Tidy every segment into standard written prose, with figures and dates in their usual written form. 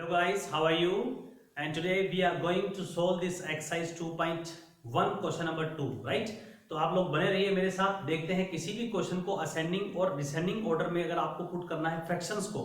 Hello guys, how are you? And today we are going to solve this exercise 2.1 question number 2, right? तो आप लोग बने रहिए मेरे साथ। देखते हैं किसी भी क्वेश्चन को असेंडिंग और डिसेंडिंग ऑर्डर में अगर आपको पुट करना है फ्रैक्शंस को,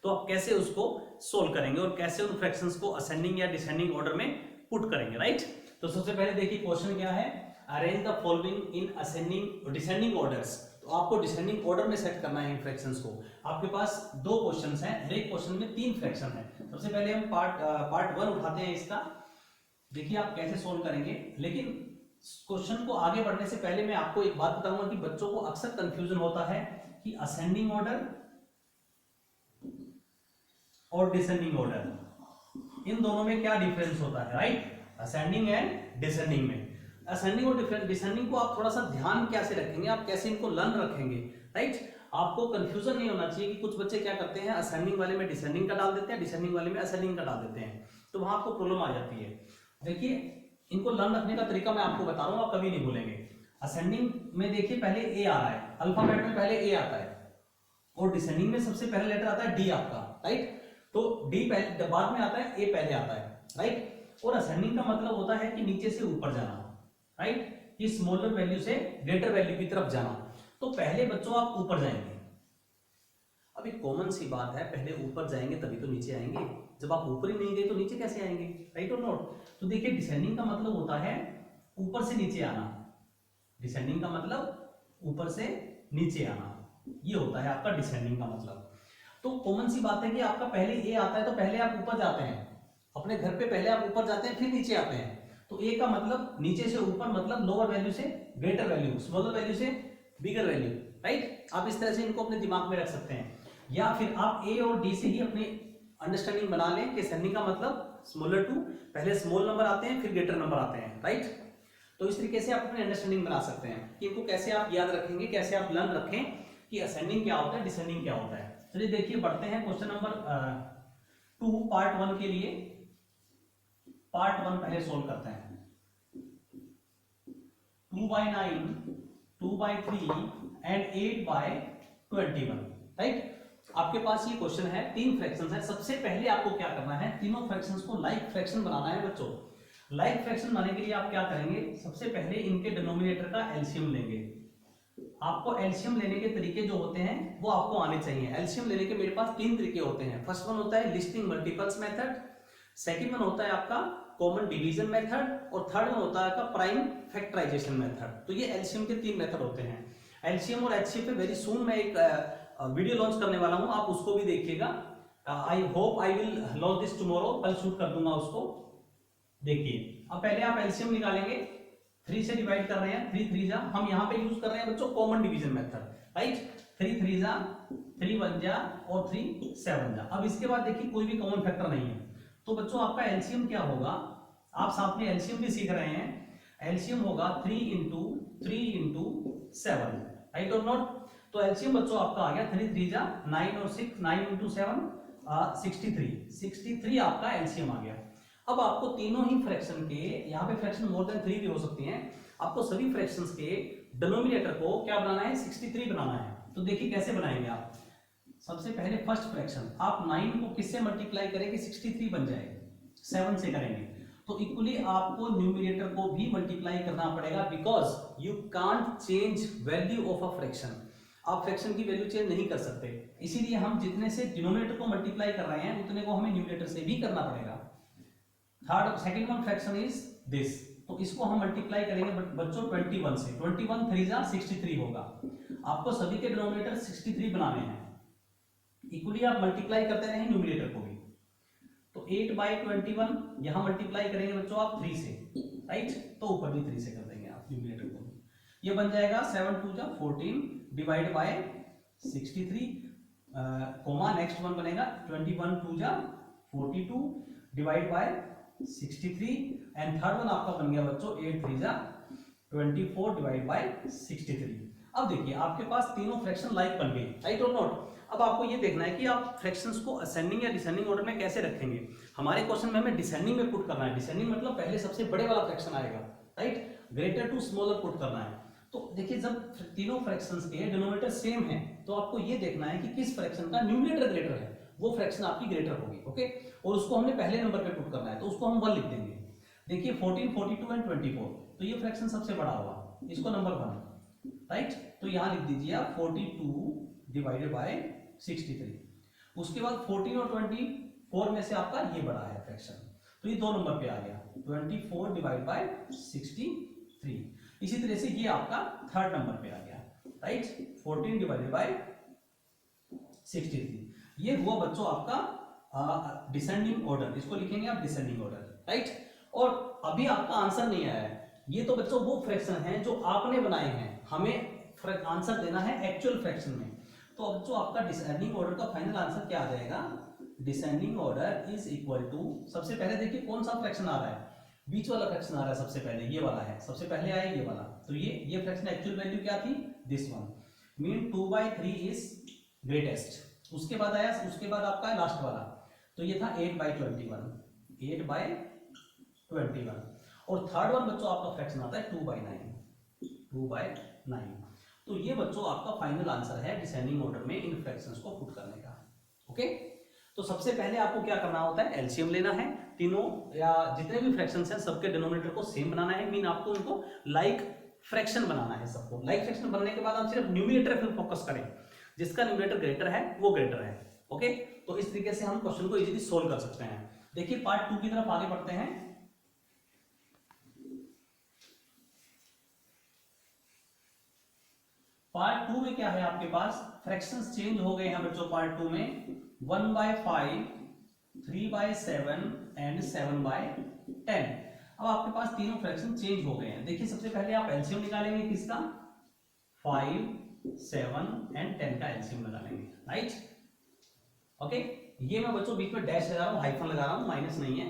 तो आप कैसे उसको सोल्व करेंगे और कैसे उन फ्रैक्शंस को असेंडिंग या डिसेंडिंग ऑर्डर में पुट करेंगे, राइट? तो सबसे पहले देखिए क्वेश्चन क्या है, arrange the following in ascending और डिसेंडिंग ऑर्डर्स। तो आपको डिसेंडिंग ऑर्डर में सेट करना है इन फ्रैक्शंस को। आपके पास दो क्वेश्चंस हैं, हर एक क्वेश्चन में तीन फ्रैक्शन है। सबसे पहले हम पार्ट 1 उठाते हैं इसका। देखिए आप कैसे सोल्व करेंगे, लेकिन क्वेश्चन को आगे बढ़ने से पहले मैं आपको एक बात बताऊंगा कि बच्चों को अक्सर कंफ्यूजन होता है कि असेंडिंग ऑर्डर और डिसेंडिंग ऑर्डर, इन दोनों में क्या डिफरेंस होता है, राइट? असेंडिंग एंड डिसेंडिंग में असेंडिंग और डिसेंडिंग को आप थोड़ा सा ध्यान कैसे रखेंगे, आप कैसे इनको लर्न रखेंगे, राइट? आपको कंफ्यूजन नहीं होना चाहिए कि कुछ बच्चे क्या करते हैं, असेंडिंग वाले में डिसेंडिंग का डाल देते हैं, डिसेंडिंग वाले में असेंडिंग का डाल देते हैं, तो वहां आपको प्रॉब्लम आ जाती है। देखिए इनको लर्न रखने का तरीका मैं आपको बता रहा हूं, आप कभी नहीं भूलेंगे। असेंडिंग में देखिए पहले ए आ रहा है, अल्फाबेट में पहले ए आता है, और डिसेंडिंग में सबसे पहले लेटर आता है डी आपका, राइट? तो डी पहले बाद में आता है, ए पहले आता है, राइट? और असेंडिंग का मतलब होता है कि नीचे से ऊपर जाना, राइट? कि स्मॉलर वैल्यू से ग्रेटर वैल्यू की तरफ जाना। तो पहले बच्चों आप ऊपर जाएंगे। अब एक कॉमन सी बात है, पहले ऊपर जाएंगे तभी तो नीचे आएंगे। जब आप ऊपर ही नहीं गए तो नीचे कैसे आएंगे, राइट और नॉट? तो देखिए डिसेंडिंग का मतलब होता है ऊपर से नीचे आना। डिसेंडिंग का मतलब ऊपर से नीचे आना, ये होता है आपका डिसेंडिंग का मतलब। तो कॉमन सी बात है कि आपका पहले ए आता है तो पहले आप ऊपर जाते हैं, अपने घर पे पहले आप ऊपर जाते हैं फिर नीचे आते हैं। तो ए का मतलब नीचे से ऊपर, मतलब लोअर वैल्यू से ग्रेटर वैल्यू, स्मॉलर वैल्यू से बिगर वैल्यू, राइट? आप इस तरह से इनको अपने दिमाग में रख सकते हैं, या फिर आप ए और डी से ही अपनी अंडरस्टैंडिंग बना लें कि सेंडिंग का मतलब स्मॉलर टू, पहले स्मॉल नंबर आते हैं फिर ग्रेटर नंबर आते हैं, राइट? तो इस तरीके से आप अपनी अंडरस्टैंडिंग बना सकते हैं कि इनको कैसे आप याद रखेंगे, कैसे आप लर्न रखें कि असेंडिंग क्या होता है, डिसेंडिंग क्या होता है। चलिए देखिए बढ़ते हैं क्वेश्चन नंबर 2 पार्ट 1 के लिए। पार्ट 1 पहले सोल्व करते हैं। 2/9, 2/3 एंड 8/21, राइट? आपके पास ये क्वेश्चन है, तीन फ्रैक्शंस है। सबसे पहले आपको क्या करना है, तीनों फ्रैक्शंस को लाइक फ्रैक्शन बनाना है बच्चों। लाइक फ्रैक्शन बनाने के लिए आप क्या करेंगे, सबसे पहले इनके डिनोमिनेटर का एलसीएम लेंगे। आपको एलसीएम लेने के तरीके जो होते हैं वो आपको आने चाहिए। एलसीएम लेने के मेरे पास तीन तरीके होते हैं। फर्स्ट वन होता है listing multiples method, second one होता है आपका कॉमन डिवीजन मेथड, और थर्ड वन होता है आपका प्राइम फैक्टराइजेशन मेथड। तो ये एलसीएम के तीन मेथड होते हैं। एलसीएम और एचसीएफ पे वेरी सून मैं एक वीडियो लॉन्च करने वाला हूं, आप उसको भी देखिएगा। I hope I will launch this tomorrow, कल शूट कर दूंगा उसको। देखिए अब पहले आप एलसीएम निकालेंगे, 3 से डिवाइड कर रहे हैं, 3 3 जा, हम यहाँ पे यूज कर रहे हैं बच्चों कॉमन डिवीजन मेथड, राइट? 3 3 जा, 3 1 जा और 3 7 जा। अब इसके बाद देखिए कोई भी कॉमन फैक्टर नहीं है, तो बच्चों आपका एलसीएम क्या होगा, आप साथ में एलसीएम भी सीख रहे हैं। एलसीएम होगा 3 × 3 × 7, राइट और नॉट? तो एलसीएम बच्चों आपका आ गया 3 3 जा 9 और 6, 9 × 7 63 आपका एलसीएम आ गया। अब आपको तीनों ही फ्रैक्शन के, यहाँ पे फ्रैक्शन मोर देन 3 भी हो सकती हैं, आपको सभी फ्रैक्शंस के डिनोमिनेटर को क्या बनाना है, 63 बनाना है। तो देखिए कैसे बनाएंगे आप। सबसे पहले फर्स्ट फ्रैक्शन, आप 9 को किससे मल्टीप्लाई करेंगे, 63 बन जाएगा, 7 से करेंगे। तो इक्वली आपको न्यूमरेटर को भी मल्टीप्लाई करना पड़ेगा, because you can't change value of a fraction. आप फ्रैक्शन की वैल्यू चेंज नहीं कर सकते, इसीलिए हम जितने से डिनोमिनेटर को मल्टीप्लाई कर रहे हैं उतने को हमें न्यूमरेटर से भी करना पड़ेगा। Third second one fraction is this, तो इसको हम मल्टीप्लाई करेंगे बच्चों 21 से, 21 3 जा 63 होगा। आपको सभी के डिनोमिनेटर 63 बनाने हैं, इक्वली आप मल्टीप्लाई करते रहें न्यूमरेटर को भी। तो 8/21 यहां मल्टीप्लाई करेंगे बच्चों आप 3 से, राइट? तो ऊपर भी 3 से कर देंगे आप न्यूमरेटर को। ये बन जाएगा 7 2 जा 14 divide by 63, comma next one बनेगा 21 2 जा 42 divide by 63, and third one आपका बन गया बच्चों 8 3 जा 24 डिवाइड बाय 63। अब देखिए आपके पास तीनों फ्रैक्शन लाइक बन गए, राइट और नॉट? अब आपको ये देखना है कि आप फ्रैक्शंस को असेंडिंग या डिसेंडिंग ऑर्डर में कैसे रखेंगे। हमारे क्वेश्चन में हमें डिसेंडिंग में पुट करना है। डिसेंडिंग मतलब पहले सबसे बड़े वाला फ्रैक्शन आएगा, right? Greater to smaller put करना है। तो देखिए जब तीनों फ्रैक्शंस के डिनोमिनेटर सेम है तो आपको ये देखना है कि किस फ्रैक्शन का न्यूमरेटर ग्रेटर है, वो फ्रैक्शन आपकी ग्रेटर होगी। ओके, और उसको हमने पहले नंबर पे पुट करना है, तो उसको हम 1 लिख देंगे। देखिए 14, 42 एंड 24, तो ये फ्रैक्शन सबसे बड़ा हुआ, इसको नंबर 1, राइट। तो यहाँ लिख दीजिए आप 42 डिवाइडेड बाय 63। उसके बाद 14 और 24 में से आपका ये बड़ा है फ्रैक्शन, तो ये 2 नंबर पे आ गया, 24 डिवाइड बाय 63। इसी तरह से ये आपका 3rd नंबर पे आ गया, राइट, 14 डिवाइडेड बाय 63। ये हुआ बच्चों आपका डिसेंडिंग ऑर्डर, इसको लिखेंगे आप डिसेंडिंग ऑर्डर, राइट। और अभी आपका आंसर नहीं आया है, ये तो बच्चों वो फ्रैक्शन है जो आपने बनाए हैं, हमें आंसर देना है एक्चुअल फ्रैक्शन में। तो अब जो आपका डिसेंडिंग ऑर्डर का फाइनल आंसर क्या आ जाएगा, descending order is equal to, सबसे पहले देखिए कौन सा फ्रैक्शन आ रहा है, बीच वाला फ्रैक्शन आ रहा है सबसे पहले, ये वाला है सबसे पहले आया ये वाला, तो ये फ्रैक्शन एक्चुअल वैल्यू क्या थी, this one, mean 2/3 is greatest. उसके बाद आया, उसके बाद आपका लास्ट वाला, तो ये था 8/21, 8/21। और 3rd वन बच्चों आपका फ्रैक्शन आता है 2/9, 2/9। तो ये बच्चों आपका फाइनल आंसर है डिसेंडिंग ऑर्डर में इन फ्रैक्शंस को पुट करने का। ओके, तो सबसे पहले आपको क्या करना होता है, एलसीएम लेना है, तीनों या जितने भी फ्रैक्शंस हैं सबके डिनोमिनेटर को सेम बनाना है, मीन आपको उनको लाइक फ्रैक्शन बनाना है सबको। लाइक फ्रैक्शन बनने के बाद आप सिर्फ न्यूमरेटर पे फोकस करें, जिसका न्यूमरेटर ग्रेटर है वो ग्रेटर है। ओके, तो इस तरीके से हम क्वेश्चन को इजीली सोल्व कर सकते हैं। देखिए पार्ट 2 की तरफ आगे बढ़ते हैं। पार्ट 2 में क्या है आपके पास, फ्रैक्शंस चेंज हो गए हैं बच्चों पार्ट 2 में, 1/5, 3/7 एंड 7/10। अब आपके पास तीनों फ्रैक्शन चेंज हो गए हैं। देखिए सबसे पहले आप एलसीएम निकालेंगे किसका, 5, 7 एंड 10 का एलसीएम निकालेंगे, राइट। ओके, ये मैं बच्चों बीच में डैश लगा रहा हूं, हाइफन लगा रहा हूं, माइनस नहीं है।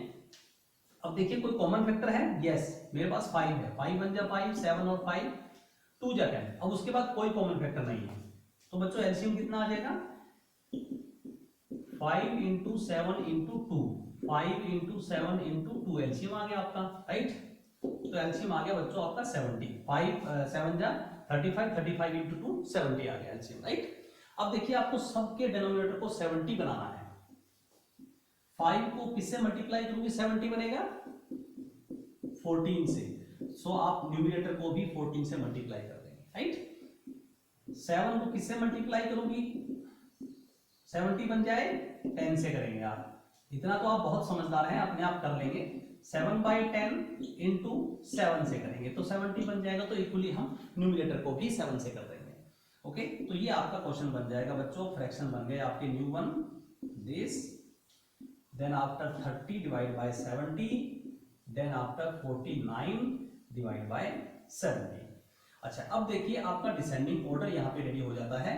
अब देखिए कोई कॉमन फैक्टर है, यस मेरे पास 5 है, 5 1 जा 5, 7 और 5 2 जा 10। अब उसके बाद कोई कॉमन फैक्टर नहीं है, तो बच्चों एलसीएम कितना आ जाएगा, 5 × 7 × 2, 5 × 7 × 2 एलसीएम आ गया आपका, राइट। तो एलसीएम आ गया बच्चों आपका 70, 5 7 जा 35, 35 × 2 70 आ गया एलसीएम, राइट। अब देखिए आपको सबके डिनोमिनेटर को 70 बनाना है। 5 को किससे मल्टीप्लाई करोगे 70 बनेगा, 14 से, सो आप न्यूमरेटर को भी 14 से मल्टीप्लाई कर देंगे, राइट। 7 को किससे मल्टीप्लाई करोगी, 70 बन जाए 10 से करेंगे आप, इतना तो आप बहुत समझदार हैं, अपने आप कर लेंगे। 7/10 × 7 से करेंगे तो 70 बन जाएगा, तो इक्वली हम न्यूमरेटर को भी 7 से कर देंगे। ओके, तो ये आपका क्वेश्चन बन जाएगा बच्चों, फ्रैक्शन बन गए आपके new one, this, then after 30 divide by 70, then after 49 divide by 70। अच्छा, अब देखिए आपका डिसेंडिंग ऑर्डर यहाँ पे रेडी हो जाता है।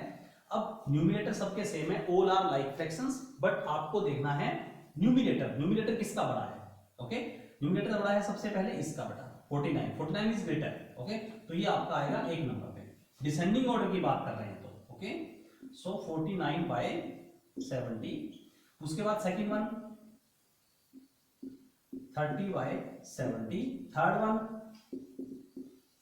अब न्यूमरेटर सबके सेम है, all are like fractions, but आपको देखना है न्यूमरेटर, न्यूमरेटर किसका बड़ा है। ओके, न्यूमरेटर बड़ा है सबसे पहले इसका बड़ा, 49 इज ग्रेटर। ओके, तो ये आपका आएगा 1 नंबर पे, डिसेंडिंग ऑर्डर की बात कर रहे हैं तो। ओके, सो 49/70। उसके बाद second one 30/70, third one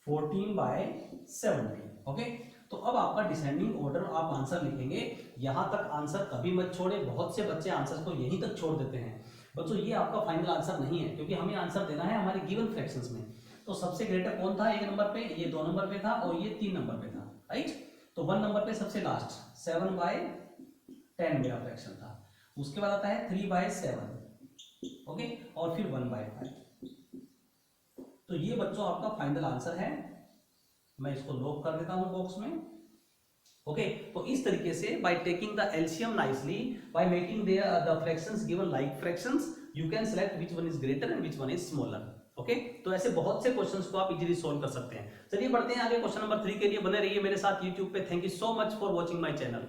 14/70। Okay, तो अब आपका डिसेंडिंग ऑर्डर आप आंसर लिखेंगे। यहां तक आंसर कभी मत छोड़े, बहुत से बच्चे आंसर को यहीं तक छोड़ देते हैं। बच्चों ये आपका फाइनल आंसर नहीं है, क्योंकि हमें आंसर देना है हमारे गिवन फ्रैक्शंस में। तो सबसे ग्रेटर कौन था 1 नंबर पे, ये 2 नंबर पे था, और ये 3 नंबर पे था, राइट। तो 1 नंबर पे सबसे लास्ट 7/10 मेरा फ्रैक्शन था। उसके बाद आता है 3/7, ओके, और फिर 1/5। तो ये बच्चों आपका फाइनल आंसर है। मैं इसको लॉक कर देता हूं बॉक्स में। ओके, तो इस तरीके से by taking the LCM nicely, by making the fractions given like fractions, you can select which one is greater and which one is smaller. Okay, तो ऐसे बहुत से क्वेश्चंस को आप इजीली सॉल्व कर सकते हैं। चलिए बढ़ते हैं आगे, क्वेश्चन नंबर 3 के लिए बने रहिए मेरे साथ यूट्यूब पे। Thank you so much for watching my channel.